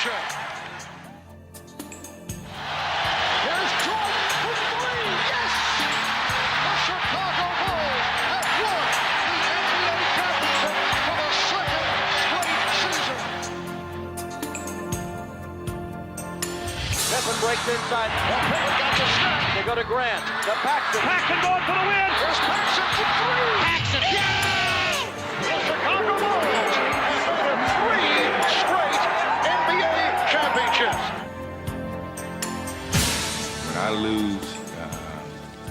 championship. Here's Jordan for three. Yes! The Chicago Bulls have won the NBA championship for the second straight season. Pippen breaks inside. Pippen got the snap. They go to Grant. The Paxson. Paxson going for the win. Here's Paxson for three. Paxson. Yeah! The Chicago Bulls have won 3 straight NBA championships. When I lose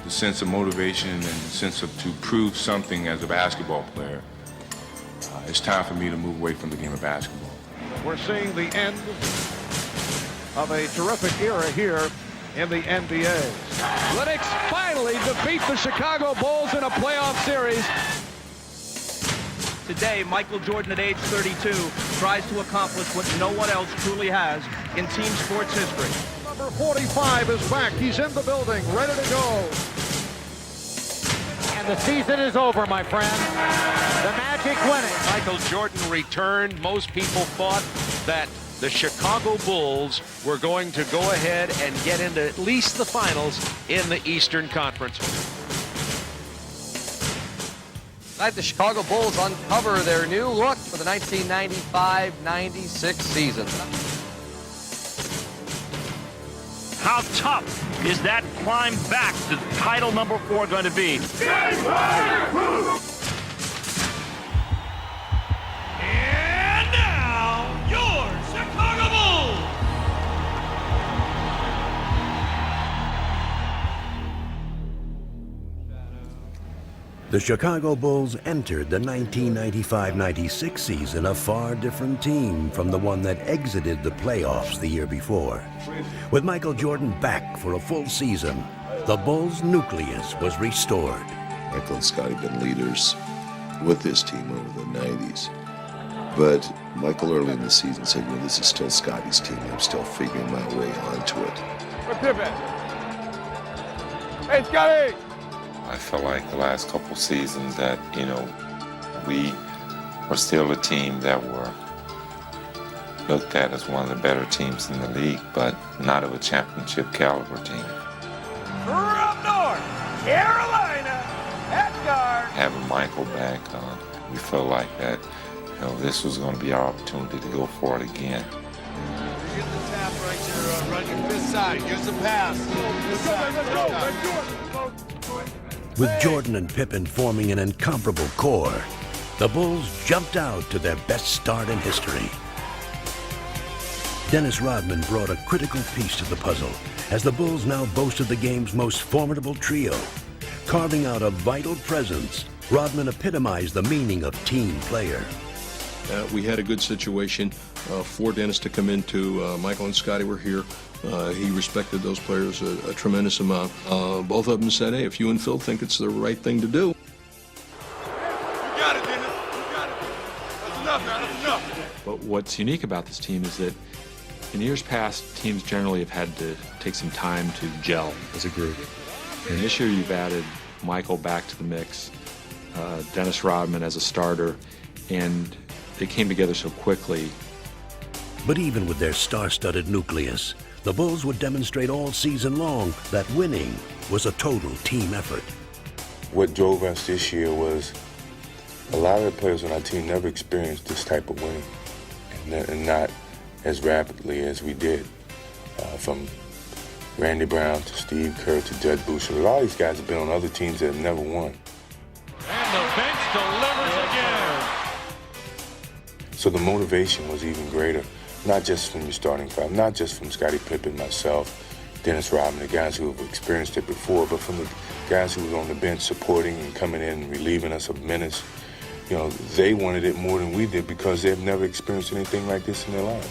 the sense of motivation and the sense of to prove something as a basketball player, it's time for me to move away from the game of basketball. We're seeing the end of a terrific era here in the NBA. Lennox finally defeat the Chicago Bulls in a playoff series. Today, Michael Jordan at age 32 tries to accomplish what no one else truly has in team sports history. Number 45 is back. He's in the building, ready to go. And the season is over, my friend. The Magic win it. Michael Jordan returned. Most people thought that the Chicago Bulls were going to go ahead and get into at least the finals in the Eastern Conference. Tonight, the Chicago Bulls uncover their new look for the 1995-96 season. How tough is that climb back to title number 4 going to be? And now, your Chicago Bulls! The Chicago Bulls entered the 1995-96 season a far different team from the one that exited the playoffs the year before. With Michael Jordan back for a full season, the Bulls' nucleus was restored. Michael and Scotty have been leaders with this team over the 90s. But Michael early in the season said, this is still Scotty's team. I'm still figuring my way onto it. Hey, Scotty! I felt like the last couple seasons that, we were still a team that were looked at as one of the better teams in the league, but not of a championship caliber team. From North Carolina, at guard. Having Michael back, we felt like that, this was going to be our opportunity to go for it again. Here's the tap right there, run your fifth side. Here's the pass. Let's go. With Jordan and Pippen forming an incomparable core, the Bulls jumped out to their best start in history. Dennis Rodman brought a critical piece to the puzzle as the Bulls now boasted the game's most formidable trio. Carving out a vital presence, Rodman epitomized the meaning of team player. We had a good situation for Dennis to come into. Michael and Scotty were here. He respected those players a tremendous amount. Both of them said, hey, if you and Phil think it's the right thing to do. You got it, Dennis. You got it. That's enough, man. That's enough. But what's unique about this team is that in years past, teams generally have had to take some time to gel as a group. And this year you've added Michael back to the mix, Dennis Rodman as a starter, and they came together so quickly. But even with their star-studded nucleus, the Bulls would demonstrate all season long that winning was a total team effort. What drove us this year was a lot of the players on our team never experienced this type of winning, and not as rapidly as we did. From Randy Brown to Steve Kerr to Judd Boucher. A lot of these guys have been on other teams that have never won. And the bench delivers again. So the motivation was even greater, not just from the starting five, not just from Scottie Pippen, myself, Dennis Rodman, the guys who have experienced it before, but from the guys who were on the bench supporting and coming in and relieving us of minutes. They wanted it more than we did because they've never experienced anything like this in their lives.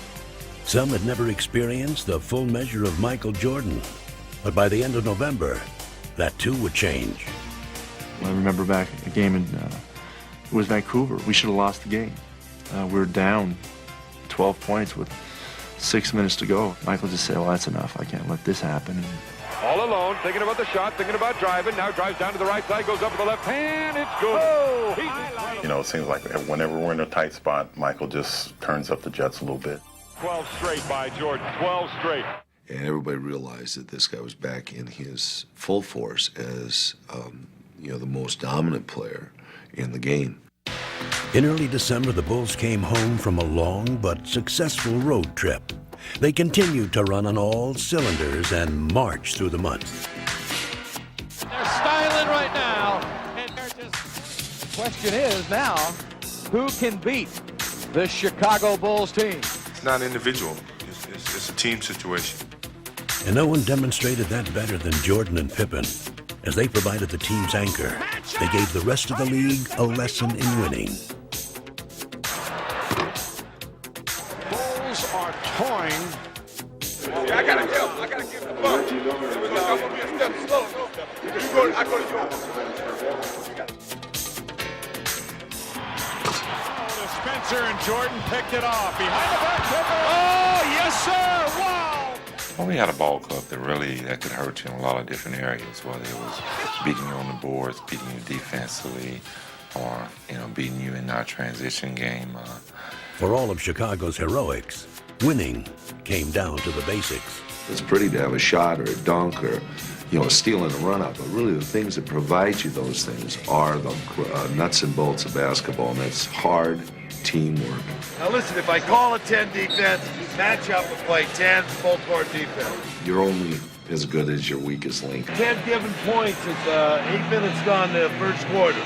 Some had never experienced the full measure of Michael Jordan, but by the end of November, that too would change. I remember back at the game in it was Vancouver. We should have lost the game. We were down 12 points with 6 minutes to go. Michael just said, well, that's enough. I can't let this happen. All alone, thinking about the shot, thinking about driving. Now drives down to the right side, goes up with the left hand. It's good. It seems like whenever we're in a tight spot, Michael just turns up the jets a little bit. 12 straight by Jordan, 12 straight. And everybody realized that this guy was back in his full force as, the most dominant player in the game. In early December, the Bulls came home from a long but successful road trip. They continued to run on all cylinders and march through the month. They're styling right now, and they're just... The question is now, who can beat the Chicago Bulls team? It's not individual. It's a team situation. And no one demonstrated that better than Jordan and Pippen. As they provided the team's anchor, they gave the rest of the league a lesson in winning. Bulls are toying. I gotta give the ball. I'm gonna be a step slow. I go to yours. Spencer and Jordan picked it off. Behind the back, Pippen. Oh, yes, sir. Wow. Well, we had a ball club that could hurt you in a lot of different areas, whether it was beating you on the boards, beating you defensively, or beating you in our transition game. For all of Chicago's heroics, winning came down to the basics. It's pretty to have a shot or a dunk or, a steal and a run-up, but really the things that provide you those things are the nuts and bolts of basketball, and that's hard teamwork. Now listen, if I call a 10 defense, match up and play 10 full court defense. You're only as good as your weakest link. 10 given points, it's 8 minutes gone the first quarter.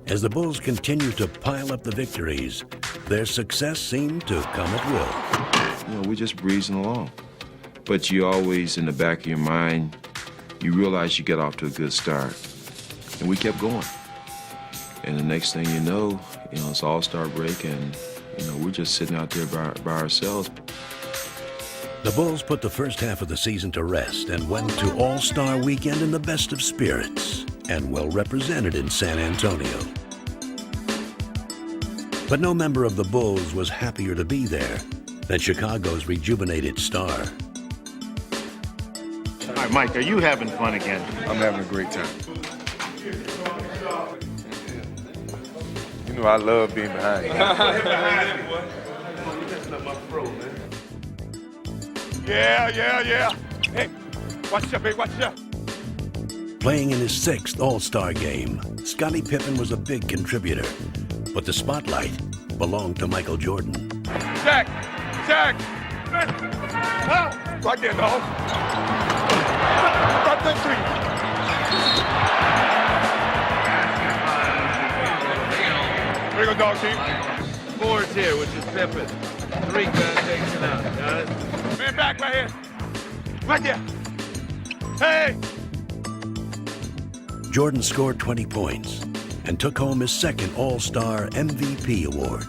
As the Bulls continued to pile up the victories, their success seemed to come at will. We're just breezing along. But you always, in the back of your mind, you realize you get off to a good start. And we kept going. And the next thing you know, it's All-Star break, and, we're just sitting out there by ourselves. The Bulls put the first half of the season to rest and went to All-Star weekend in the best of spirits and well represented in San Antonio. But no member of the Bulls was happier to be there than Chicago's rejuvenated star. All right, Mike, are you having fun again? I'm having a great time. I love being behind you. Yeah. Hey, watch out, baby, watch out. Playing in his 6th All-Star game, Scottie Pippen was a big contributor, but the spotlight belonged to Michael Jordan. Jack! Right there, dog. Got that 3. There you go, dog team. 4's here, which is Pippen. 3 takes it out. Got it? Man back right here. Right there. Hey! Jordan scored 20 points and took home his 2nd All-Star MVP award.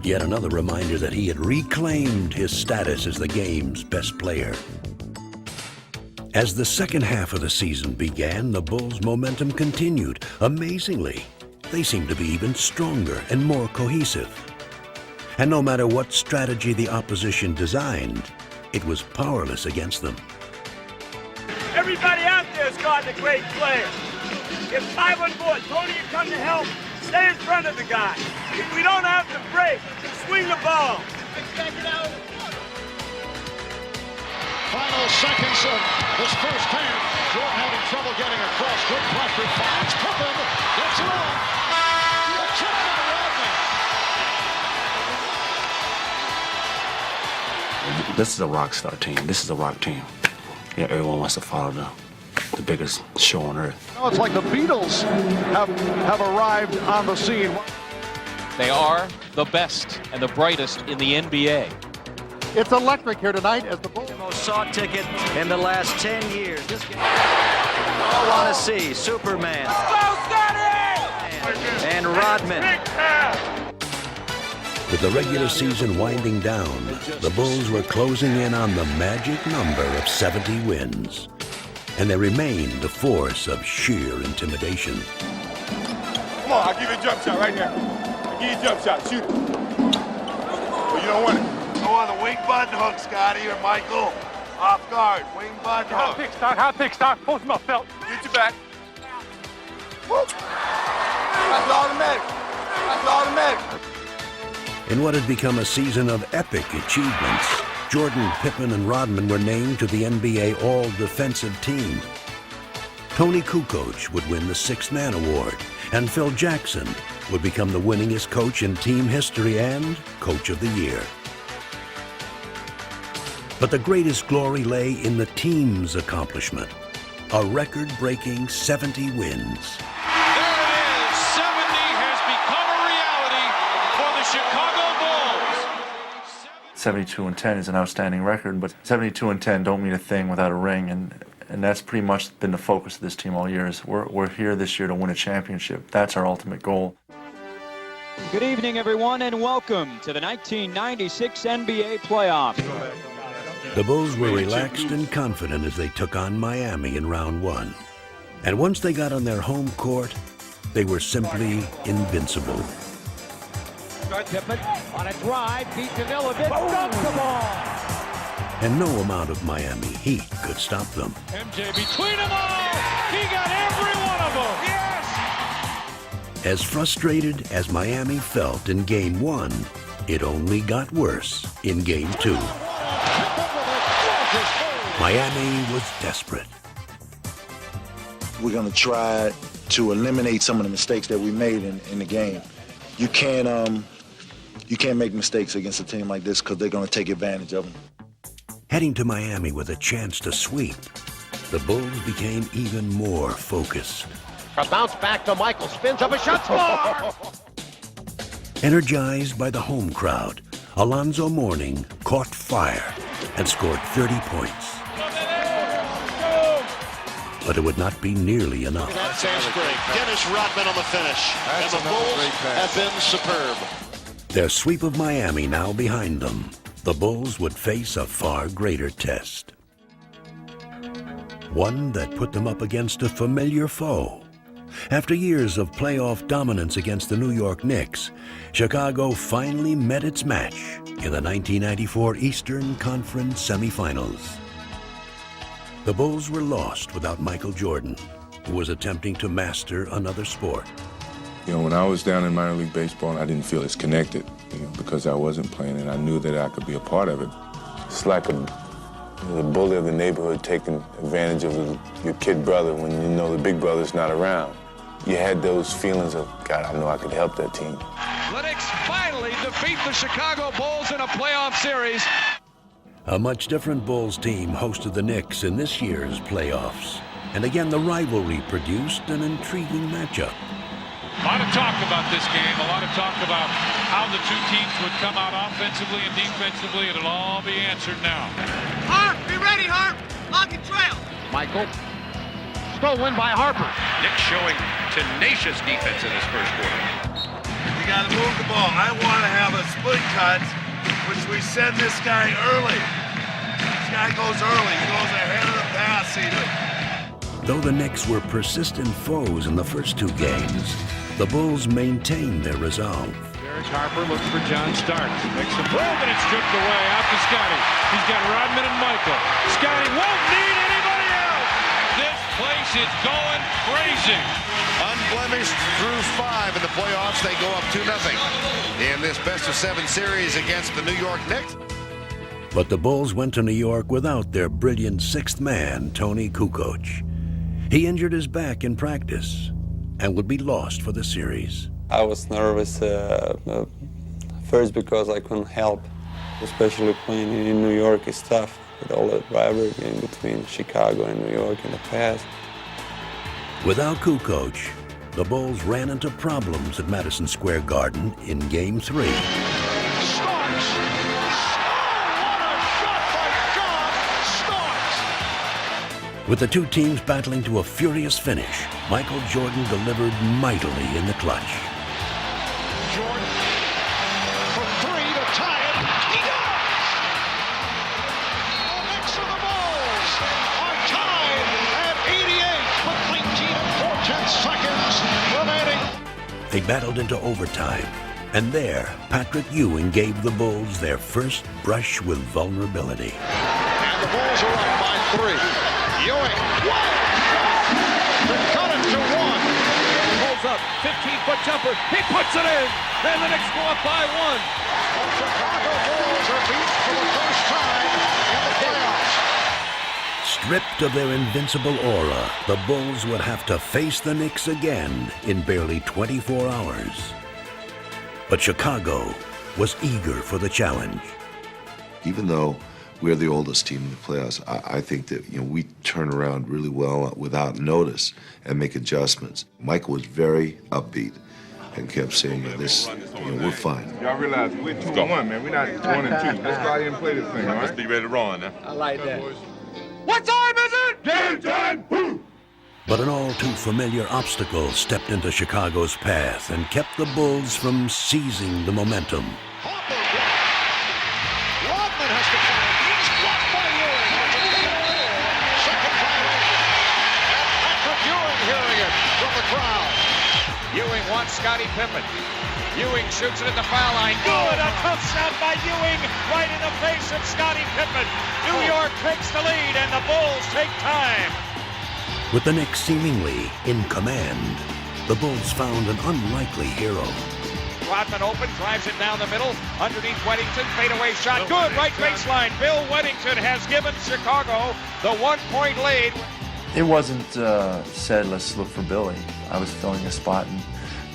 Yet another reminder that he had reclaimed his status as the game's best player. As the second half of the season began, the Bulls' momentum continued. Amazingly, they seemed to be even stronger and more cohesive. And no matter what strategy the opposition designed, it was powerless against them. Everybody out there is guarding a great player. If 5 on board, Tony, you come to help, stay in front of the guy. If we don't have to break, swing the ball. Final seconds of this first half. Jordan having trouble getting across. Good pressure. Finds Pippen. Gets it on. The chip by Rodman. This is a rock star team. This is a rock team. Yeah, everyone wants to follow the biggest show on earth. Oh, it's like the Beatles have arrived on the scene. They are the best and the brightest in the NBA. It's electric here tonight as the Bulls. The most sought ticket in the last 10 years. This game I want to see Superman and Rodman. With the regular season winding down, the Bulls were closing in on the magic number of 70 wins. And they remained a force of sheer intimidation. Come on, I'll give you a jump shot right now. I'll give you a jump shot. Shoot. Well, you don't want it. Go on the wing button hook, Scotty or Michael. Off guard, wing button hook. High pick, stop. Post him up, felt. Get your back. Whoop. That's automatic. That's automatic. In what had become a season of epic achievements, Jordan, Pippen, and Rodman were named to the NBA All-Defensive Team. Tony Kukoc would win the Sixth Man Award, and Phil Jackson would become the winningest coach in team history and Coach of the Year. But the greatest glory lay in the team's accomplishment, a record-breaking 70 wins. There it is! 70 has become a reality for the Chicago Bulls. 72-10 is an outstanding record, but 72-10 don't mean a thing without a ring, and that's pretty much been the focus of this team all year. Is we're here this year to win a championship. That's our ultimate goal. Good evening, everyone, and welcome to the 1996 NBA playoffs. The Bulls were relaxed and confident as they took on Miami in round one. And once they got on their home court, they were simply invincible. Pippen on a drive, beat Davilovich, dumps the ball. And no amount of Miami heat could stop them. MJ between them all! He got every one of them! Yes! As frustrated as Miami felt in Game 1, it only got worse in Game 2. Miami was desperate. We're going to try to eliminate some of the mistakes that we made in the game. You can't make mistakes against a team like this because they're going to take advantage of them. Heading to Miami with a chance to sweep, the Bulls became even more focused. A bounce back to Michael, spins up a shot, score! Energized by the home crowd, Alonzo Mourning caught fire and scored 30 points. But it would not be nearly enough. That's great. Dennis Rodman on the finish. And the Bulls have been superb. Their sweep of Miami now behind them, the Bulls would face a far greater test. One that put them up against a familiar foe. After years of playoff dominance against the New York Knicks, Chicago finally met its match in the 1994 Eastern Conference semifinals. The Bulls were lost without Michael Jordan, who was attempting to master another sport. You know, when I was down in minor league baseball, I didn't feel as connected, because I wasn't playing, and I knew that I could be a part of it. It's like the bully of the neighborhood taking advantage of your kid brother when you know the big brother's not around. You had those feelings of, God, I know I could help that team. The Knicks finally defeat the Chicago Bulls in a playoff series. A much different Bulls team hosted the Knicks in this year's playoffs. And again, the rivalry produced an intriguing matchup. A lot of talk about this game, a lot of talk about how the two teams would come out offensively and defensively. It'll all be answered now. Harp, be ready, Harp. Lock and trail. Michael. Stolen by Harper. Knicks showing tenacious defense in this first quarter. You got to move the ball. I want to have a split cut, which we send this guy early. This guy goes early. He goes ahead of the pass even. Though the Knicks were persistent foes in the first two games, the Bulls maintained their resolve. Derek Harper looks for John Starks. Makes a move and it's stripped away. Out to Scotty. He's got Rodman and Michael. Scotty won't need anybody else. This place is going crazy. Unblemished through 5 in the playoffs. They go up 2-0 in this best-of-7 series against the New York Knicks. But the Bulls went to New York without their brilliant sixth man, Tony Kukoc. He injured his back in practice and would be lost for the series. I was nervous first because I couldn't help, especially playing in New York is tough with all that rivalry in between Chicago and New York in the past. Without Kukoc, the Bulls ran into problems at Madison Square Garden in Game 3. With the two teams battling to a furious finish, Michael Jordan delivered mightily in the clutch. Jordan for 3 to tie it. He does! The Knicks of the Bulls are tied at 88 with 19 and 4/10 seconds remaining. They battled into overtime, and there, Patrick Ewing gave the Bulls their first brush with vulnerability. And the Bulls are up by 3. Ewing, to cut it to 1. Pulls up, 15-foot jumper. He puts it in, and the Knicks go up by 1. The Chicago Bulls are beat for the first time in the playoffs. Stripped of their invincible aura, the Bulls would have to face the Knicks again in barely 24 hours. But Chicago was eager for the challenge. Even though we're the oldest team in the playoffs, I think that we turn around really well without notice and make adjustments. Michael was very upbeat and kept saying, this, we're fine. Y'all realize we're 2-1, man. We're not 1-2. Let's go out here and play this thing, all right? Let's be ready to run now. I like that. What time is it? Game time! Woo! But an all too familiar obstacle stepped into Chicago's path and kept the Bulls from seizing the momentum. Rodman has to find. He's blocked by Ewing. Second foul. And Patrick Ewing hearing it from the crowd. Ewing wants Scottie Pippen. Ewing shoots it at the foul line. Good, a tough shot by Ewing right in the face of Scottie Pippen. New York takes the lead and the Bulls take time. With the Knicks seemingly in command, the Bulls found an unlikely hero. Rodman open, drives it down the middle, underneath Weddington, fadeaway shot, good, right baseline. Bill Weddington has given Chicago the 1-point lead. It wasn't said, let's look for Billy. I was filling a spot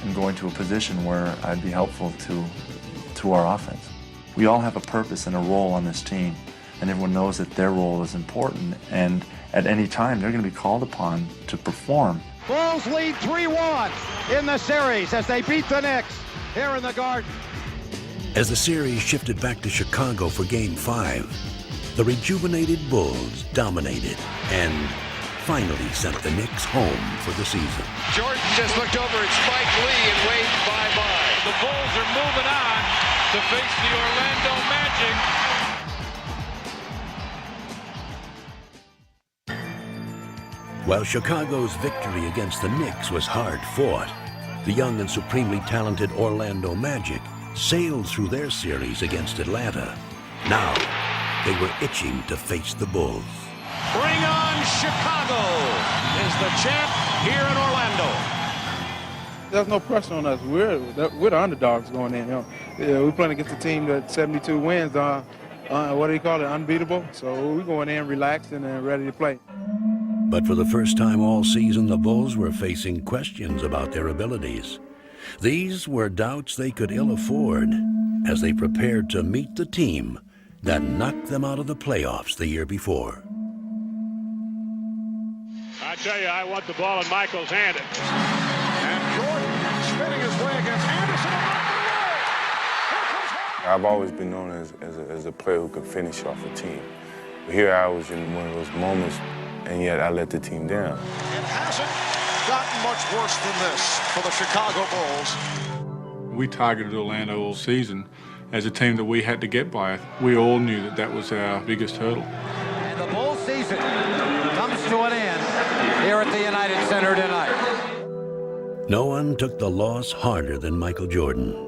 and going to a position where I'd be helpful to our offense. We all have a purpose and a role on this team, and everyone knows that their role is important, and at any time they're going to be called upon to perform. Bulls lead 3-1 in the series as they beat the Knicks here in the Garden. As the series shifted back to Chicago for Game 5, the rejuvenated Bulls dominated and finally sent the Knicks home for the season. Jordan just looked over at Spike Lee and waved bye-bye. The Bulls are moving on to face the Orlando Magic. While Chicago's victory against the Knicks was hard-fought, the young and supremely talented Orlando Magic sailed through their series against Atlanta. Now, they were itching to face the Bulls. Bring on Chicago is the champ here in Orlando. There's no pressure on us. We're the underdogs going in. We're playing against a team that 72 wins. What do you call it? Unbeatable. So we're going in relaxed and ready to play. But for the first time all season, the Bulls were facing questions about their abilities. These were doubts they could ill afford as they prepared to meet the team that knocked them out of the playoffs the year before. I tell you, I want the ball in Michael's hand. And Jordan spinning his way against Anderson. I've always been known as a player who could finish off a team. But here I was in one of those moments, and yet I let the team down. It hasn't gotten much worse than this for the Chicago Bulls. We targeted Orlando all season as a team that we had to get by. We all knew that that was our biggest hurdle. And the Bulls season comes to an end here at the United Center tonight. No one took the loss harder than Michael Jordan.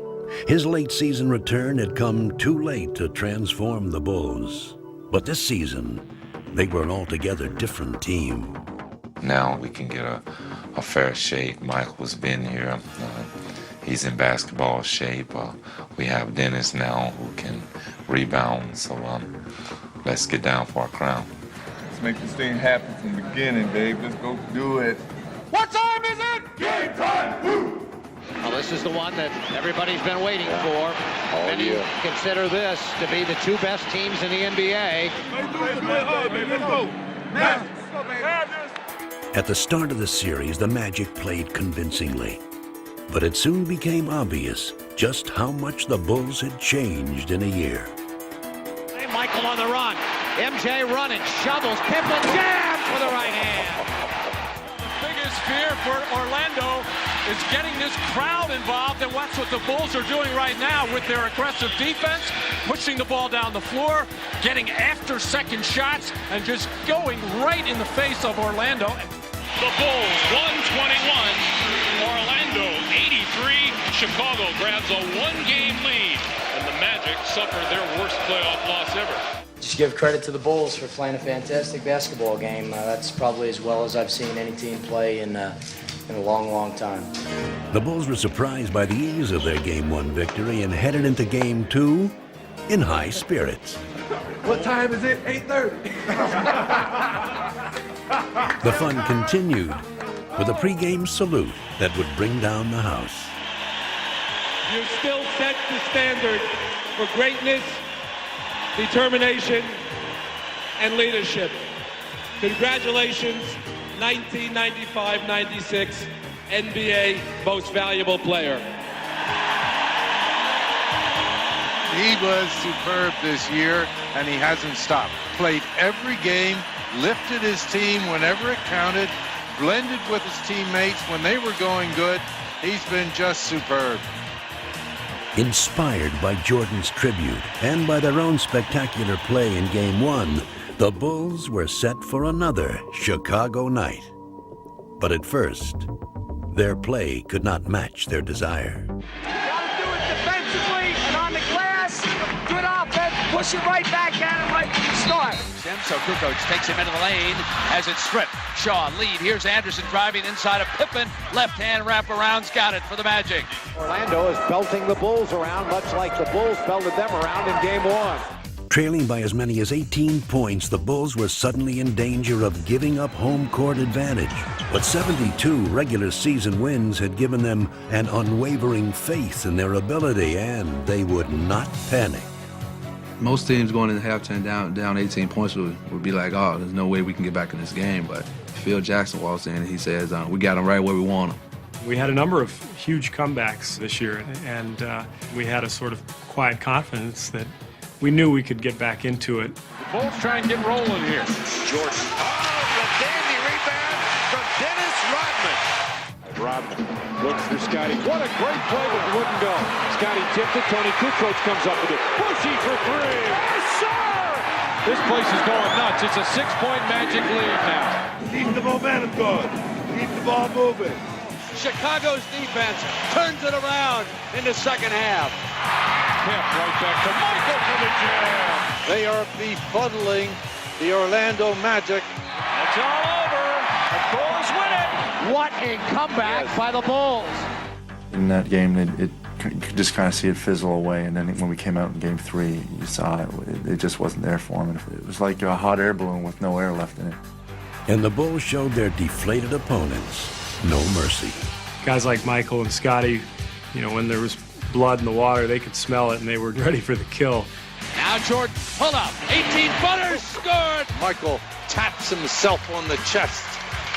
His late season return had come too late to transform the Bulls. But this season, they were an altogether different team. Now we can get a fair shake. Michael's been here. He's in basketball shape. We have Dennis now who can rebound. So let's get down for our crown. Let's make this thing happen from the beginning, babe. Let's go do it. What time is it? Game time! Woo! Well, this is the one that everybody's been waiting for. Many consider this to be the two best teams in the NBA. At the start of the series, the Magic played convincingly. But it soon became obvious just how much the Bulls had changed in a year. Hey, Michael on the run. MJ running, shovels, Pippen jams with the right hand. The biggest fear for Orlando is getting this crowd involved, and that's what the Bulls are doing right now with their aggressive defense, pushing the ball down the floor, getting after second shots, and just going right in the face of Orlando. The Bulls 121, Orlando 83. Chicago grabs a one-game lead, and the Magic suffer their worst playoff loss ever. Just give credit to the Bulls for playing a fantastic basketball game. That's probably as well as I've seen any team play in in a long, long time. The Bulls were surprised by the ease of their Game 1 victory and headed into Game 2 in high spirits. What time is it? 8:30. The fun continued with a pregame salute that would bring down the house. You still set the standard for greatness, determination, and leadership. Congratulations, 1995-96 NBA Most Valuable Player. He was superb this year, and he hasn't stopped. Played every game, lifted his team whenever it counted, blended with his teammates when they were going good. He's been just superb. Inspired by Jordan's tribute and by their own spectacular play in Game 1, the Bulls were set for another Chicago night. But at first, their play could not match their desire. Gotta do it defensively and on the glass. Good offense. Push it right back at him right from the start. So Kukoc takes him into the lane, has it stripped. Shaw lead. Here's Anderson driving inside of Pippen. Left hand wraparound's got it for the Magic. Orlando is belting the Bulls around, much like the Bulls belted them around in Game 1. Trailing by as many as 18 points, the Bulls were suddenly in danger of giving up home court advantage. But 72 regular season wins had given them an unwavering faith in their ability, and they would not panic. Most teams going into halftime down 18 points would be like, oh, there's no way we can get back in this game. But Phil Jackson walks in and he says, we got them right where we want them. We had a number of huge comebacks this year, and we had a sort of quiet confidence that we knew we could get back into it. The Bulls try and get rolling here. Jordan. Oh, the dandy rebound from Dennis Rodman. Rodman looks for Scotty. What a great play, but it wouldn't go. Scotty tipped it. Tony Kukoc comes up with it. Bushy for three. Yes, sir! This place is going nuts. It's a 6-point Magic lead now. Keep the momentum going. Keep the ball moving. Chicago's defense turns it around in the second half. Pip right back to Michael for the jam. They are befuddling the Orlando Magic. It's all over. The Bulls win it. What a comeback by the Bulls. In that game, you could just kind of see it fizzle away, and then when we came out in Game 3, you saw it just wasn't there for them. It was like a hot air balloon with no air left in it. And the Bulls showed their deflated opponents no mercy. Guys like Michael and Scotty, when there was blood in the water, they could smell it, and they were ready for the kill. Now Jordan, pull up, 18-footer, scored! Michael taps himself on the chest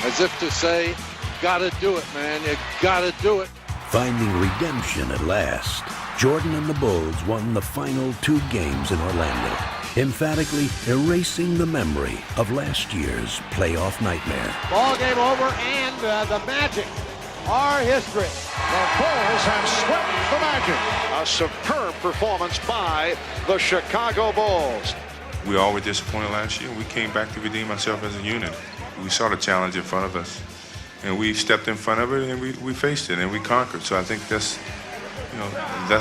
as if to say, gotta do it, man, you gotta do it. Finding redemption at last, Jordan and the Bulls won the final 2 games in Orlando, emphatically erasing the memory of last year's playoff nightmare. Ball game over, and the Magic are history. The Bulls have swept the Magic. A superb performance by the Chicago Bulls. We all were disappointed last year. We came back to redeem ourselves as a unit. We saw the challenge in front of us, and we stepped in front of it, and we faced it, and we conquered. So I think that's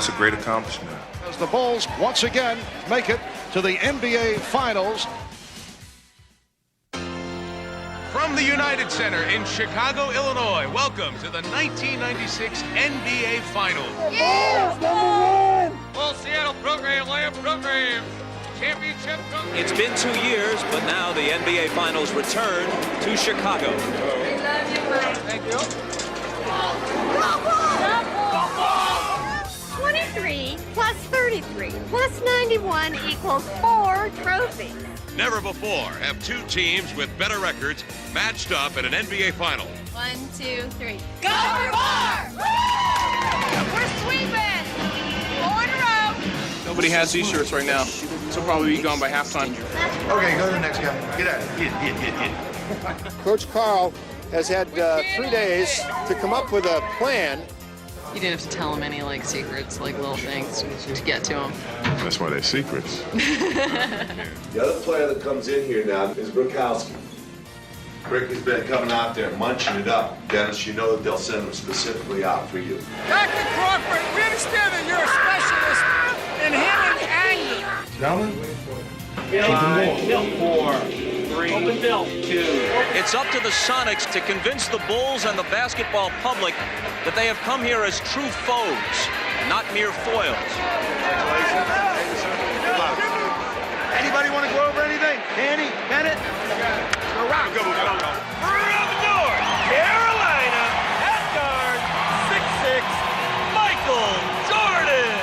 a great accomplishment. As the Bulls once again make it to the NBA Finals. From the United Center in Chicago, Illinois, welcome to the 1996 NBA Finals. Yes, number 1! Well, Seattle program, layup program. Championship program. It's been 2 years, but now the NBA Finals return to Chicago. We love you, Mike. Thank you. 23 plus 33 plus 91 equals 4 trophies. Never before have 2 teams with better records matched up at an NBA Final. 1, 2, 3. Go for 4! We're sweeping! 4 in a row. Nobody has these shirts right now, so probably be gone by halftime. Okay, go to the next guy. Get out. Hit. Coach Carl has had 3 days to come up with a plan. You didn't have to tell him any secrets, little things to get to him. That's why they're secrets. The other player that comes in here now is Brokowski. Rick has been coming out there munching it up. Dennis, you know that they'll send him specifically out for you. Dr. Crawford, we understand that you're a specialist in hitting anger. Gentlemen, Keep him going. 3, open Bill, 2. It's up to the Sonics to convince the Bulls and the basketball public that they have come here as true foes, not mere foils. Anybody want to go over anything? Danny, Bennett? Go around. Go. Around the door. Carolina, at guard, 6'6", Michael Jordan.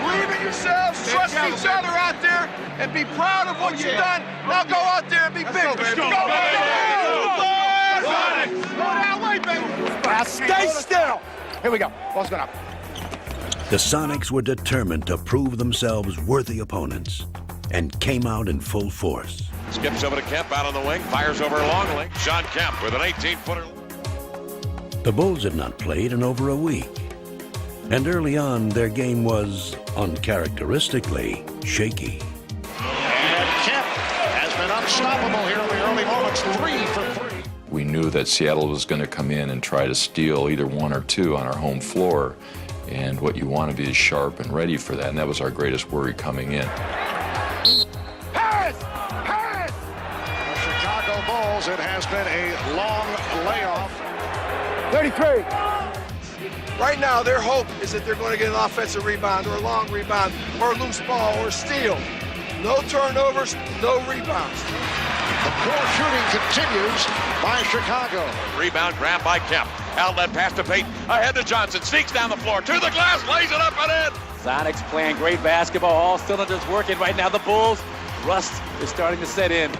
Believe in yourselves, trust each other out there, and be proud of what you've done. Now go out there and be big. Let's go, Go that way, baby. Now stay still. Here we go. Ball's going up. The Sonics were determined to prove themselves worthy opponents and came out in full force. Skips over to Kemp out on the wing, fires over Longley. Sean Kemp with an 18-footer. The Bulls had not played in over a week, and early on their game was uncharacteristically shaky. And Kemp has been unstoppable here in the early moments, 3 for 3. We knew that Seattle was going to come in and try to steal either 1 or 2 on our home floor, and what you want to be is sharp and ready for that, and that was our greatest worry coming in. Harris! The Chicago Bulls, it has been a long layoff. 33. Right now, their hope is that they're going to get an offensive rebound or a long rebound or a loose ball or a steal. No turnovers, no rebounds. The poor shooting continues by Chicago. Rebound grab by Kemp. Outlet pass to Payton. Ahead to Johnson. Sneaks down the floor. To the glass. Lays it up and in. Sonics playing great basketball. All cylinders working right now. The Bulls, rust is starting to set in.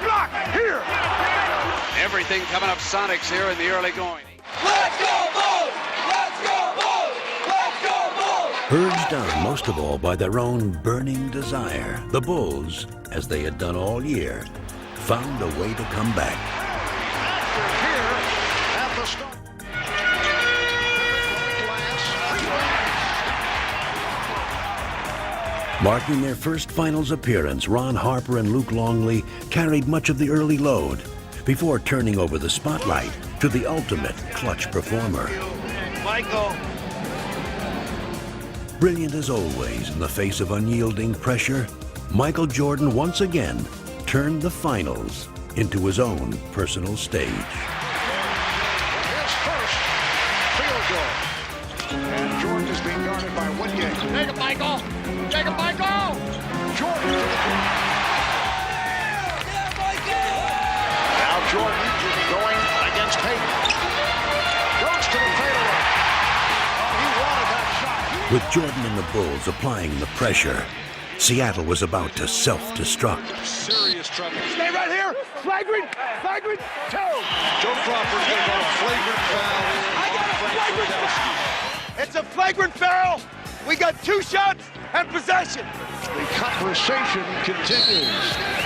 Block here. Everything coming up Sonics here in the early going. Let's go, Bulls! Let's go, Bulls! Let's go, Bulls! Urged on most of all by their own burning desire, the Bulls, as they had done all year, found a way to come back. Here at the start. Marking their first finals appearance, Ron Harper and Luke Longley carried much of the early load before turning over the spotlight to the ultimate clutch performer. Michael. Brilliant as always in the face of unyielding pressure, Michael Jordan once again turned the finals into his own personal stage. His first field goal. And Jordan is being guarded by Wingate. Take it, Michael! Take it, Michael! Jordan. Now Jordan going against Payton. Goes to the fadeaway. Oh, he wanted that shot. With Jordan and the Bulls applying the pressure, Seattle was about to self-destruct. Serious trouble. Stay right here. Flagrant two. Joe Crawford's going to go a flagrant foul. I got a flagrant foul. It's a flagrant foul. We got 2 shots and possession. The conversation continues.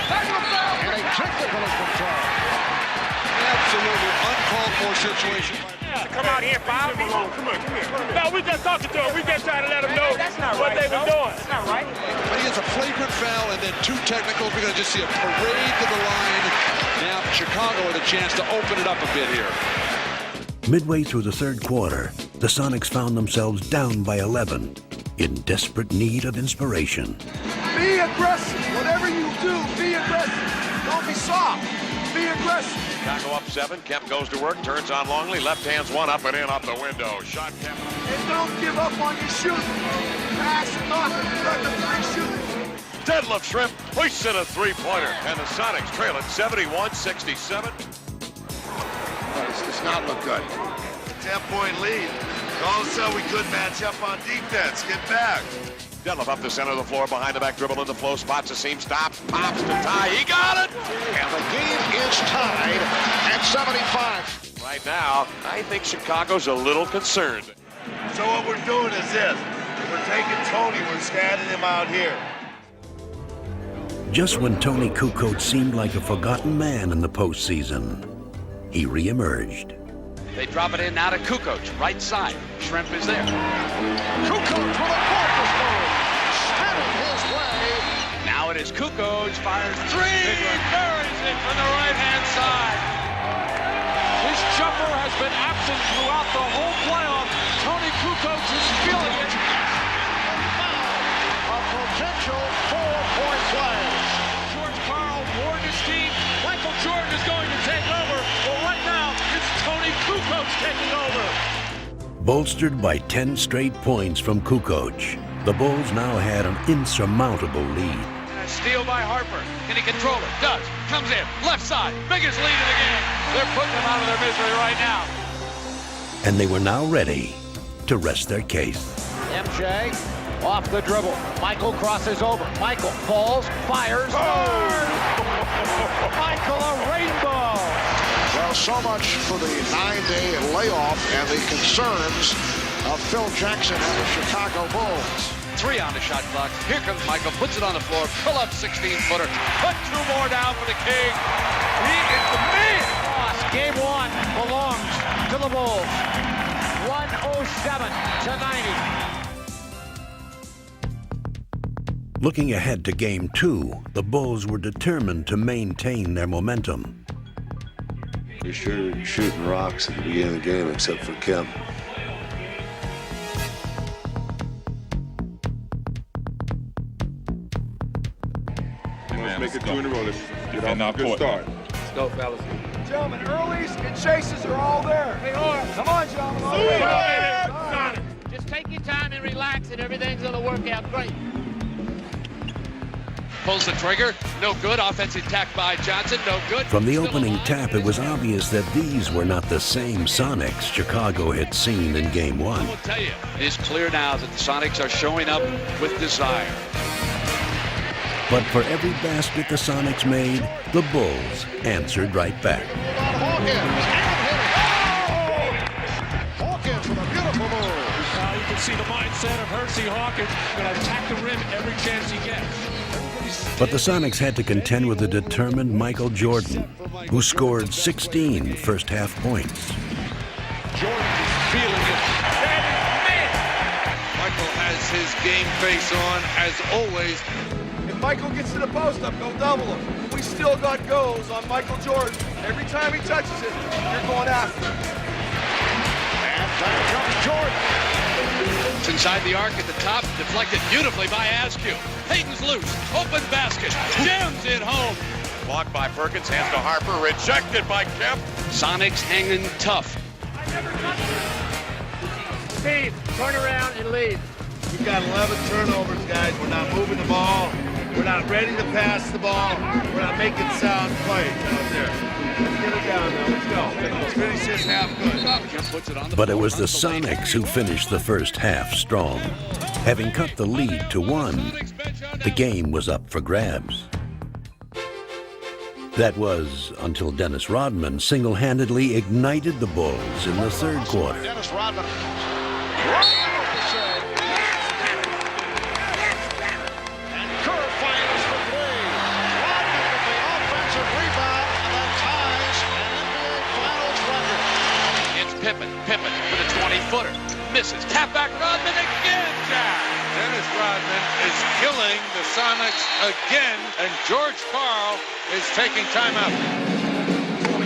And a technical has been called. Absolutely uncalled for situation. Come out here, foul. Come on. No, we just talking to him. We just trying to let him know what they've been doing. That's not right. But he has a flagrant foul and then 2 technicals. We're going to just see a parade to the line. Now Chicago with a chance to open it up a bit here. Midway through the third quarter, the Sonics found themselves down by 11, in desperate need of inspiration. Be aggressive. Whatever you do, be aggressive. Don't be soft. Be aggressive. Chicago up 7. Kemp goes to work. Turns on Longley. Left hand's one up and in off the window. Shot Kemp. And don't give up on your shooting. Pass it off. Let the 3 shooters. Deadlift Shrimp hoists in a 3-pointer. And the Sonics trail it 71-67. This does not look good. 10-point lead. All of a sudden we couldn't match up on defense. Get back. Deadlift up the center of the floor, behind the back dribble in the flow, spots a seam, stops, pops to tie. He got it! And the game is tied at 75. Right now, I think Chicago's a little concerned. So what we're doing is this. We're taking Tony, we're standing him out here. Just when Tony Kukoc seemed like a forgotten man in the postseason, he reemerged. They drop it in now to Kukoc, right side. Shrimp is there. Kukoc with a focus move. Spinning his way. Now it is Kukoc, fires 3, buries it from the right-hand side. His jumper has been absent throughout the whole playoff. Tony Kukoc is feeling it. A potential 4-point play. George Karl Bolstered by 10 straight points from Kukoc, the Bulls now had an insurmountable lead. Steal by Harper. Can he control it? Does. Comes in. Left side. Biggest lead of the game. They're putting them out of their misery right now. And they were now ready to rest their case. MJ off the dribble. Michael crosses over. Michael falls, fires. Michael, a rainbow. Well, so much for the 9-day layoff and the concerns of Phil Jackson and the Chicago Bulls. 3 on the shot clock. Here comes Michael. Puts it on the floor. Pull up 16-footer. Put 2 more down for the King. He is the man. Game 1 belongs to the Bulls. 107 to 90. Looking ahead to Game 2, the Bulls were determined to maintain their momentum. We sure shooting rocks at the beginning of the game, except for Kemp. Let's make it 2 in a row. Let's get off a good start. Let's go, fellas. Gentlemen, earlies and chases are all there. Hey, come on, gentlemen. All right. Just take your time and relax, and everything's going to work out great. Pulls the trigger. No good. Offensive attack by Johnson. No good. From the opening tap, it was obvious that these were not the same Sonics Chicago had seen in Game 1. I will tell you, it is clear now that the Sonics are showing up with desire. But for every basket the Sonics made, the Bulls answered right back. Hawkins with a beautiful move. You can see the mindset of Hersey Hawkins. Going to attack the rim every chance he gets. But the Sonics had to contend with a determined Michael Jordan, who scored 16 first-half points. Jordan is feeling it. Michael has his game face on, as always. If Michael gets to the post up, go double him. We still got goals on Michael Jordan. Every time he touches it, you're going after him. And down comes Jordan. It's inside the arc at the top, deflected beautifully by Askew. Hayden's loose, open basket, jams it home. Blocked by Perkins, hands to Harper, rejected by Kemp. Sonics hanging tough. Steve, turn around and leave. We've got 11 turnovers, guys. We're not moving the ball. We're not ready to pass the ball. We're not making sound plays out there. Let's get it down now. Let's go. Let's finish this half good. But it was the Sonics who finished the first half strong. Having cut the lead to 1, the game was up for grabs. That was until Dennis Rodman single-handedly ignited the Bulls in the third quarter. Dennis Rodman. And Kerr fires for 3. Rodman with the offensive rebound and that ties an NBA Finals record. It's Pippen with a 20-footer. Misses. Tap back Rodman again, Jack. Dennis Rodman is killing the Sonics again, and George Karl is taking timeout.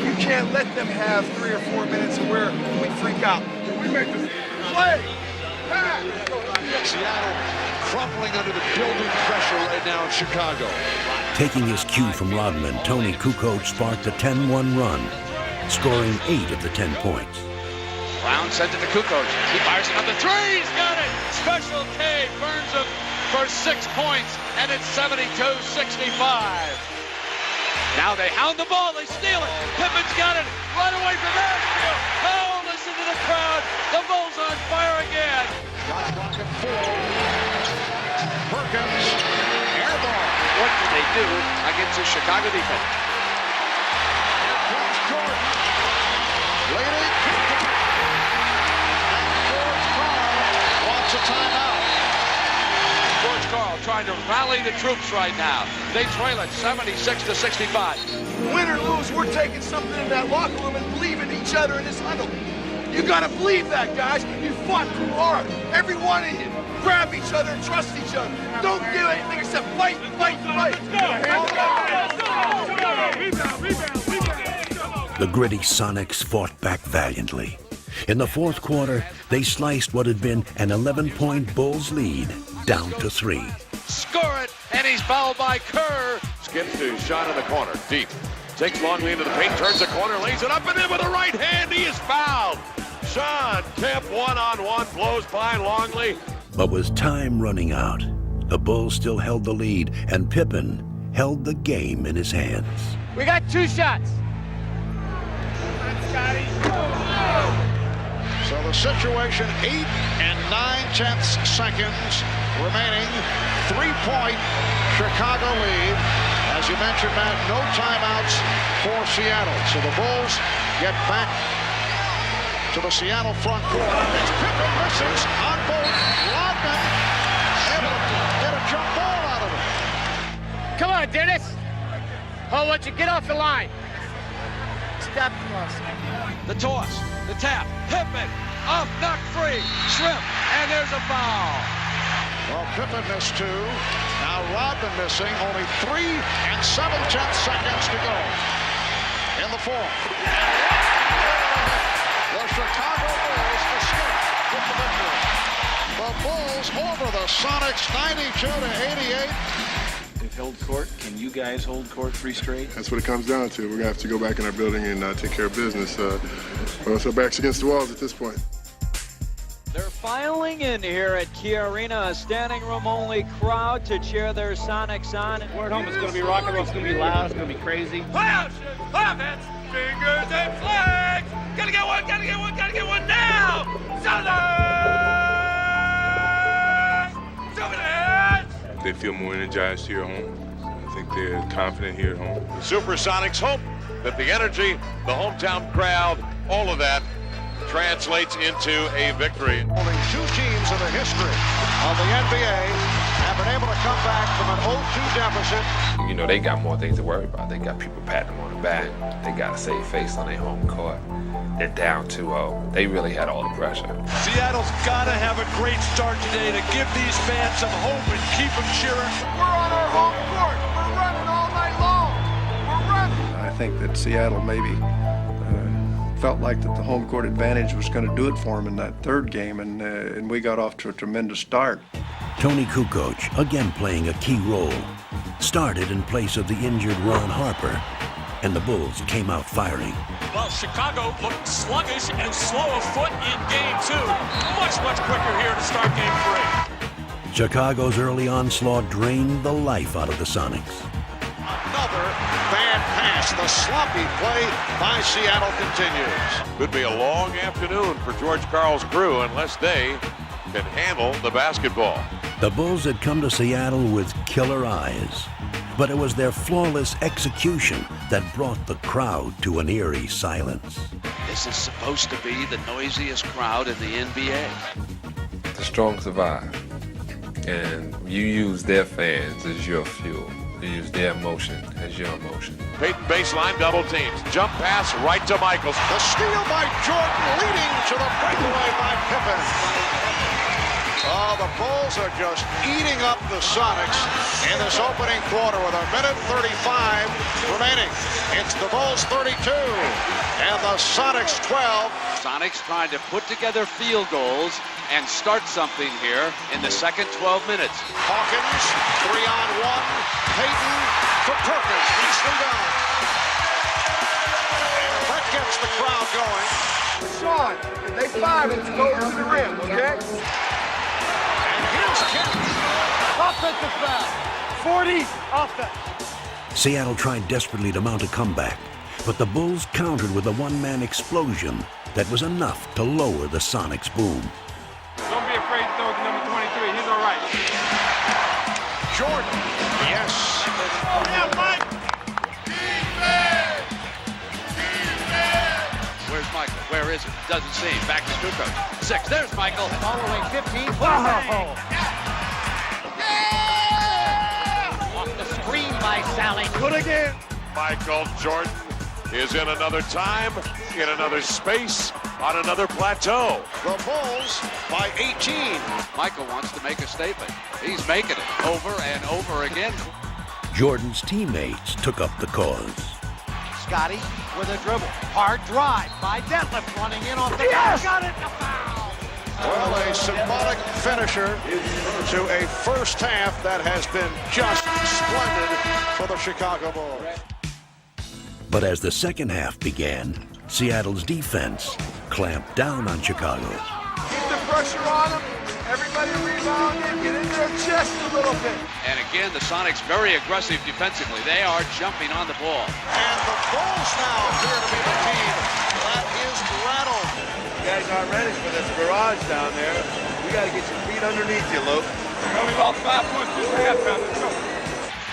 You can't let them have 3 or 4 minutes where we freak out. We make this play. Seattle crumbling under the building pressure right now in Chicago. Taking his cue from Rodman, Tony Kukoc sparked a 10-1 run, scoring 8 of the 10 points. Brown sends it to Kukoc. He fires another 3. He's got it. Special K burns him for 6 points, and it's 72-65. Now they hound the ball. They steal it. Pippen's got it. Right away from Askew. Oh, listen to the crowd. The Bulls on fire again. Shot clock at 4. Perkins, air ball. What do they do against the Chicago defense? Here comes Jordan. Leading. George Karl wants a timeout. George Karl trying to rally the troops right now. They trail it 76-65. Win or lose, we're taking something in that locker room and believe in each other in this huddle. You gotta believe that, guys. You fought too hard. Every one of you. Grab each other and trust each other. Don't do anything except fight, fight, fight. The gritty Sonics fought back valiantly. In the fourth quarter, they sliced what had been an 11-point Bulls lead down to 3. Score it, and he's fouled by Kerr. Skips to shot in the corner, deep. Takes Longley into the paint, turns the corner, lays it up and in with the right hand. He is fouled. Sean Kemp one-on-one blows by Longley. But with time running out, the Bulls still held the lead, and Pippen held the game in his hands. We got 2 shots. So the situation, 8 9/10 seconds remaining. 3-point Chicago lead. As you mentioned, Matt, no timeouts for Seattle. So the Bulls get back to the Seattle front court. As Pippen misses on both. Rodman able to get a jump ball out of it. Come on, Dennis. Oh, why don't you get off the line? Step close. The toss, the tap, Pippen, off, knock free, Shrimp, and there's a foul. Well, Pippen missed 2. Now Rodman missing. Only 3 7/10 seconds to go in the fourth. The Chicago Bulls escape with the victory. The Bulls over the Sonics 92-88. They've held court. Can you guys hold court 3 straight? That's what it comes down to. We're going to have to go back in our building and take care of business. So our back's against the walls at this point. They're filing in here at Kia Arena, a standing room only crowd to cheer their Sonics on. We're at home, it's going to be rock and roll, it's going to be loud, it's going to be crazy. Offense, fingers and flags. Gotta get one, gotta get one, gotta get one now. Southern! They feel more energized here at home. I think they're confident here at home. The Supersonics hope that the energy, the hometown crowd, all of that translates into a victory. Only 2 teams in the history of the NBA have been able to come back from an 0-2 deficit. You know, they got more things to worry about. They got people patting them on the back. They got to save face on their home court. They're down 2-0. They really had all the pressure. Seattle's got to have a great start today to give these fans some hope and keep them cheering. We're on our home court. We're running all night long. We're running. I think that Seattle maybe felt like that the home court advantage was going to do it for them in that 3rd game, and we got off to a tremendous start. Tony Kukoc, again playing a key role, started in place of the injured Ron Harper, and the Bulls came out firing. Well, Chicago looked sluggish and slow of foot in Game 2. Much quicker here to start Game 3. Chicago's early onslaught drained the life out of the Sonics. Another bad pass. The sloppy play by Seattle continues. Could be a long afternoon for George Karl's crew unless they can handle the basketball. The Bulls had come to Seattle with killer eyes, but it was their flawless execution that brought the crowd to an eerie silence. This is supposed to be the noisiest crowd in the NBA. The strong survive, and you use their fans as your fuel. You use their emotion as your emotion. Peyton baseline double teams. Jump pass right to Michaels. The steal by Jordan leading to the breakaway by Pippen. Oh, the Bulls are just eating up the Sonics in this opening quarter with 1:35 remaining. It's the Bulls 32 and the Sonics 12. Sonics trying to put together field goals and start something here in the second 12 minutes. Hawkins, 3-on-1. Peyton to Perkins. Beats them down. That gets the crowd going. Sean, if they 5 it, go to the rim, okay? Here's Kemp. Offensive foul. 40 offense. Seattle tried desperately to mount a comeback, but the Bulls countered with a one-man explosion that was enough to lower the Sonics' boom. Don't be afraid to throw to number 23. He's all right. Jordan. Yes. Oh, yeah, Mike. Where's Michael? Where is it? Doesn't see him. Back to Kukoc. 6. There's Michael. Following 15. Wow. Off the screen by Sally. Good again. Michael Jordan is in another time, in another space, on another plateau. The Bulls by 18. Michael wants to make a statement. He's making it over and over again. Jordan's teammates took up the cause. Scotty with a dribble. Hard drive by Detlef running in off the yes! Got it. A foul. Well, a symbolic finisher to a first half that has been just splendid for the Chicago Bulls. But as the second half began, Seattle's defense clamp down on Chicago. Keep the pressure on them. Everybody rebound in, get in their chest a little bit. And again, the Sonics very aggressive defensively. They are jumping on the ball. And the Bulls now appear to be the team that is rattled. You guys aren't ready for this barrage down there. We got to get your feet underneath you, Luke. We lost 5 points this half now. Let's go.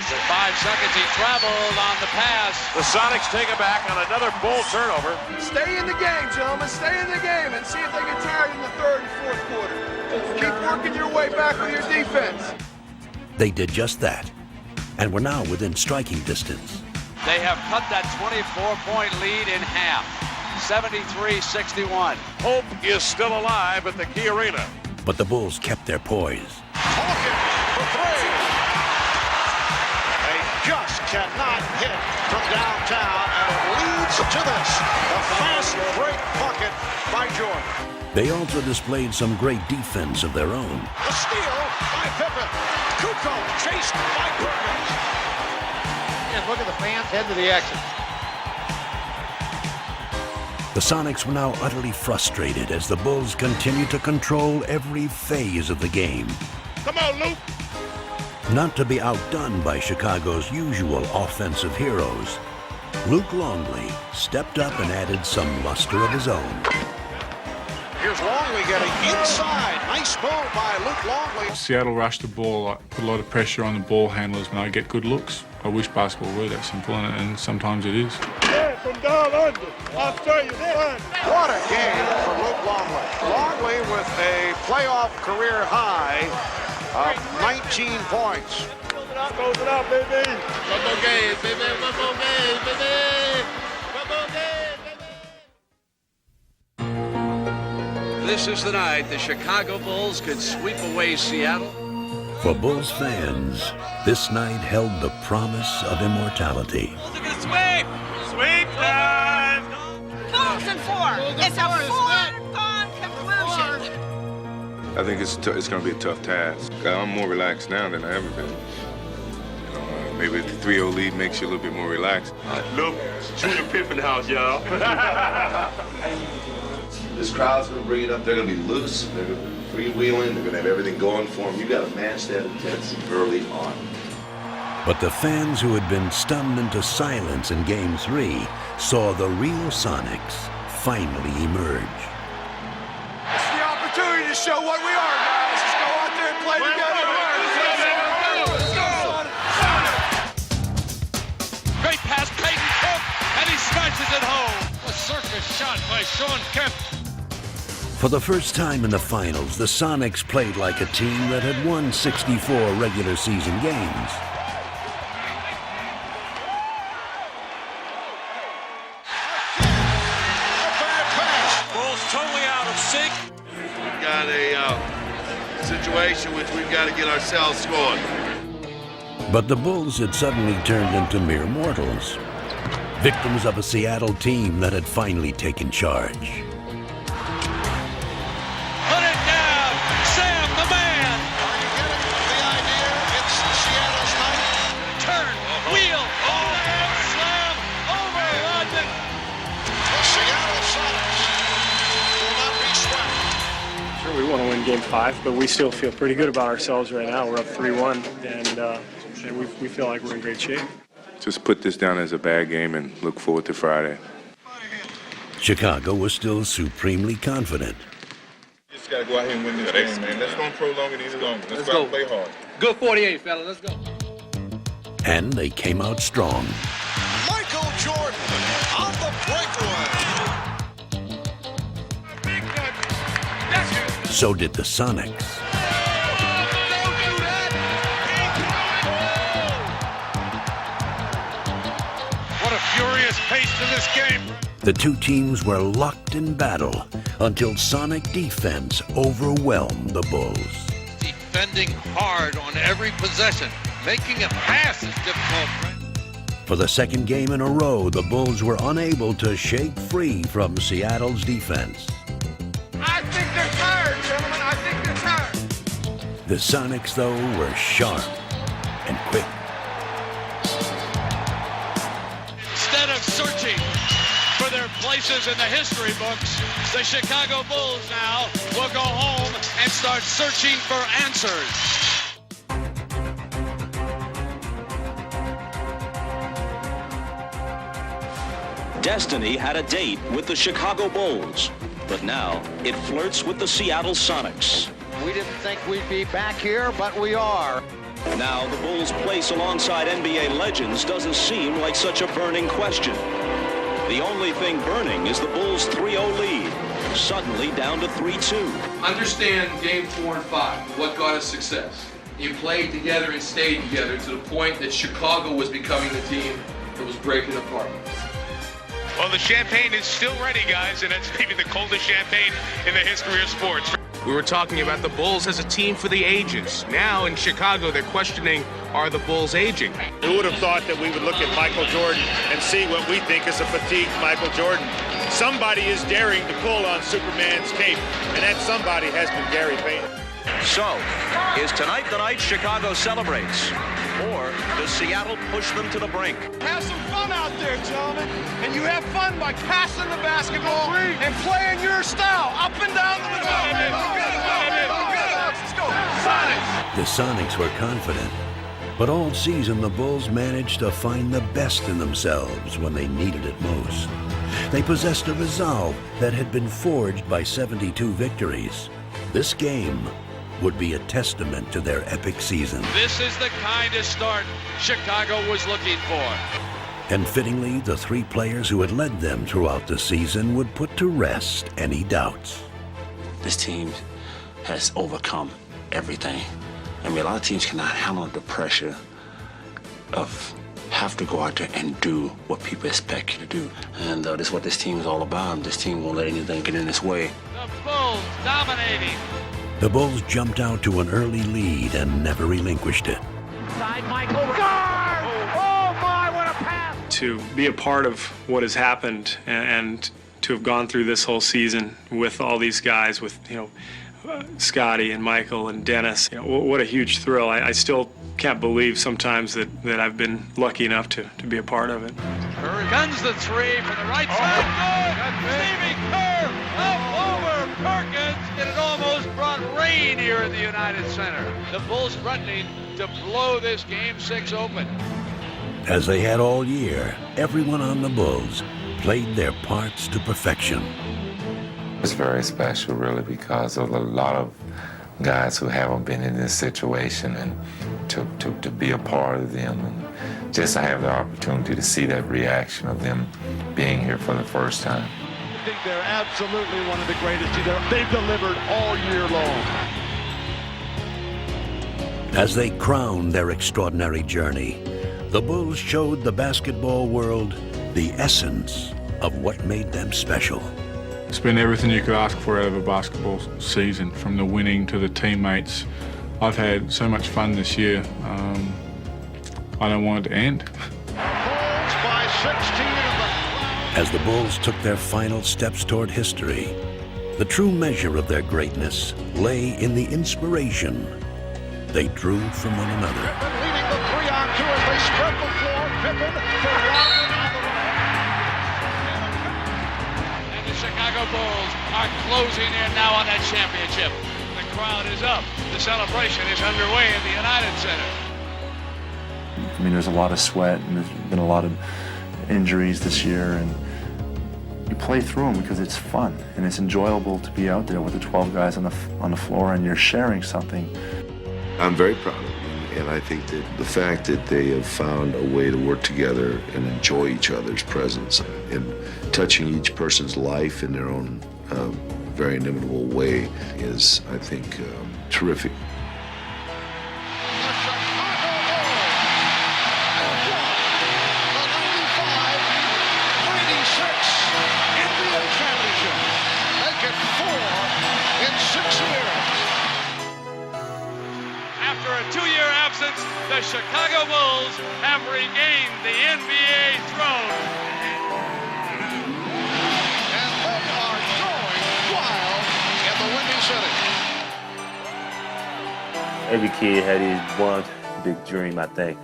5 seconds, he traveled on the pass. The Sonics take it back on another Bull turnover. Stay in the game, gentlemen. Stay in the game and see if they get tired in the third and fourth quarter. Keep working your way back with your defense. They did just that, and were now within striking distance. They have cut that 24-point lead in half. 73-61. Hope is still alive at the Key Arena. But the Bulls kept their poise. Hawkins for three. They just cannot hit from downtown, and it leads to this. A fast break bucket by Jordan. They also displayed some great defense of their own. A steal by Pippen. Kukoc chased by Perkins. And look at the fans head to the exit. The Sonics were now utterly frustrated as the Bulls continued to control every phase of the game. Come on, Luke. Not to be outdone by Chicago's usual offensive heroes, Luke Longley stepped up and added some luster of his own. Here's Longley getting inside. Nice move by Luke Longley. Seattle rushed the ball, put a lot of pressure on the ball handlers when I get good looks. I wish basketball were that simple, and sometimes it is. Yeah, from down under. I'll show you that. What a game for Luke Longley. Longley with a playoff career high of 19 points. Close it out, baby. One more game, baby. One more game, baby. One more game, baby. This is the night the Chicago Bulls could sweep away Seattle. For Bulls fans, this night held the promise of immortality. Sweep! Sweep time! Bulls in 4. It's a foregone conclusion. I think it's going to be a tough task. I'm more relaxed now than I've ever been. Maybe the 3-0 lead makes you a little bit more relaxed. Look, Junior Pippen house, y'all. This crowd's going to bring it up. They're going to be loose. They're going to be freewheeling. They're going to have everything going for them. You got to match that intensity early on. But the fans who had been stunned into silence in Game 3 saw the real Sonics finally emerge. It's the opportunity to show what we are, guys. Let's go out there and play together. Great pass, Peyton Kemp, and he smashes it home. A circus shot by Sean Kemp. For the first time in the finals, the Sonics played like a team that had won 64 regular season games. Bulls totally out of sync. We've got a situation which we've got to get ourselves scored. But the Bulls had suddenly turned into mere mortals, victims of a Seattle team that had finally taken charge. Put it down, Sam the man. Are you getting the idea? It's Seattle's night. Turn, wheel, overhand slam, over Rodman. The Seattle Sonics will not be swept. Sure, we want to win Game 5, but we still feel pretty good about ourselves right now. We're up 3-1, and we feel like we're in great shape. Just put this down as a bad game and look forward to Friday. Chicago was still supremely confident. Just got to go out here and win this game, man. Let's don't prolong it any longer. Let's go out and play hard. Good 48, fella. Let's go. And they came out strong. Michael Jordan on the breakaway. So did the Sonics. What a furious pace to this game. The two teams were locked in battle until Sonic defense overwhelmed the Bulls. Defending hard on every possession, making a pass is difficult. For the second game in a row, the Bulls were unable to shake free from Seattle's defense. I think they're tired, gentlemen. I think they're tired. The Sonics, though, were sharp and quick. Instead of searching for their place places in the history books. The Chicago Bulls now will go home and start searching for answers. Destiny had a date with the Chicago Bulls, but now it flirts with the Seattle Sonics. We didn't think we'd be back here, but we are. Now the Bulls' place alongside NBA legends doesn't seem like such a burning question. The only thing burning is the Bulls' 3-0 lead, suddenly down to 3-2. Understand Game 4 and 5, what got us success. You played together and stayed together to the point that Chicago was becoming the team that was breaking apart. Well, the champagne is still ready, guys, and it's maybe the coldest champagne in the history of sports. We were talking about the Bulls as a team for the ages. Now in Chicago, they're questioning, are the Bulls aging? Who would have thought that we would look at Michael Jordan and see what we think is a fatigued Michael Jordan? Somebody is daring to pull on Superman's cape, and that somebody has been Gary Payton. So, is tonight the night Chicago celebrates? Or does Seattle push them to the brink? Have some fun out there, gentlemen. And you have fun by passing the basketball and playing your style up and down the middle. Let's go. Sonics. The Sonics were confident, but all season the Bulls managed to find the best in themselves when they needed it most. They possessed a resolve that had been forged by 72 victories. This game would be a testament to their epic season. This is the kind of start Chicago was looking for. And fittingly, the three players who had led them throughout the season would put to rest any doubts. This team has overcome everything. I mean, a lot of teams cannot handle the pressure of have to go out there and do what people expect you to do. And this is what this team is all about. This team won't let anything get in its way. The Bulls dominating. The Bulls jumped out to an early lead and never relinquished it. Side Michael. Guard! Oh my, what a pass! To be a part of what has happened and to have gone through this whole season with all these guys, with Scotty and Michael and Dennis, what a huge thrill. I still can't believe sometimes that I've been lucky enough to be a part of it. Kerr guns the three from the right side. Good! Stevie Kerr up over Perkins. It had almost brought rain here in the United Center. The Bulls threatening to blow this Game 6 open. As they had all year, everyone on the Bulls played their parts to perfection. It's very special, really, because of a lot of guys who haven't been in this situation, and to be a part of them, and just to have the opportunity to see that reaction of them being here for the first time. I think they're absolutely one of the greatest. They've delivered all year long. As they crowned their extraordinary journey, the Bulls showed the basketball world the essence of what made them special. It's been everything you could ask for out of a basketball season, from the winning to the teammates. I've had so much fun this year. I don't want it to end. Bulls by 16. As the Bulls took their final steps toward history, the true measure of their greatness lay in the inspiration they drew from one another. Pippen leading the 3-on-2 as they spread the floor. Pippen for Rodman on the right. And the Chicago Bulls are closing in now on that championship. The crowd is up. The celebration is underway in the United Center. I mean, there's a lot of sweat, and there's been a lot of injuries this year, and you play through them because it's fun and it's enjoyable to be out there with the 12 guys on the floor, and you're sharing something. I'm very proud of them, and I think that the fact that they have found a way to work together and enjoy each other's presence and touching each person's life in their own very inimitable way is, I think, terrific. The Chicago Bulls have regained the NBA throne. And they are going wild in the Windy City. Every kid had his one big dream, I think.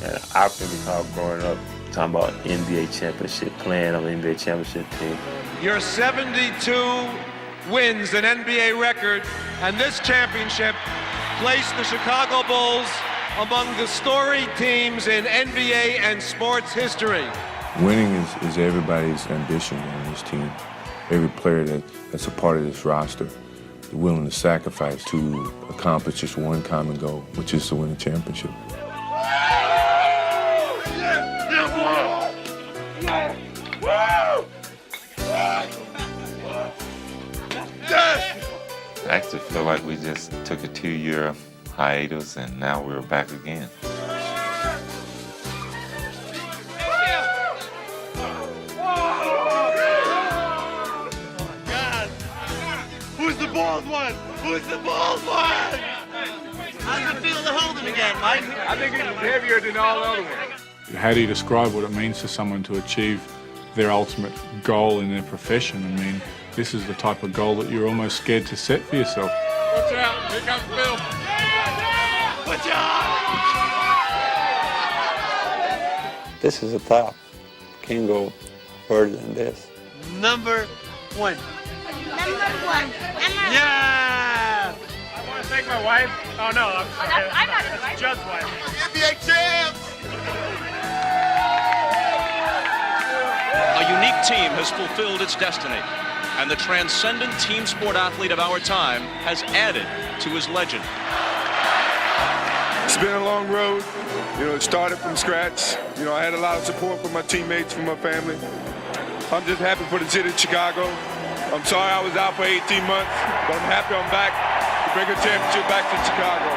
And I can recall growing up Talking about NBA championship, playing on an NBA championship team. Your 72 wins, an NBA record, and this championship placed the Chicago Bulls among the storied teams in NBA and sports history. Winning is everybody's ambition on this team. Every player that's a part of this roster is willing to sacrifice to accomplish just one common goal, which is to win a championship. I actually feel like we just took a 2-year hiatus and now we're back again. Who's the Bulls one? Who's the Bulls one? How does it feel to hold it again, Mike? I think it's heavier than all the other ones. How do you describe what it means to someone to achieve their ultimate goal in their profession? I mean, this is the type of goal that you're almost scared to set for yourself. Watch out, here comes Bill. Watch out! This is the top. Can't go further than this. Number one. Yeah! I want to thank my wife. Oh, no, I'm sorry. I'm not the wife. Judd's wife. NBA champs! A unique team has fulfilled its destiny, and the transcendent team sport athlete of our time has added to his legend. It's been a long road. You know, it started from scratch. You know, I had a lot of support from my teammates, from my family. I'm just happy for the city of Chicago. I'm sorry I was out for 18 months, but I'm happy I'm back to bring a championship back to Chicago.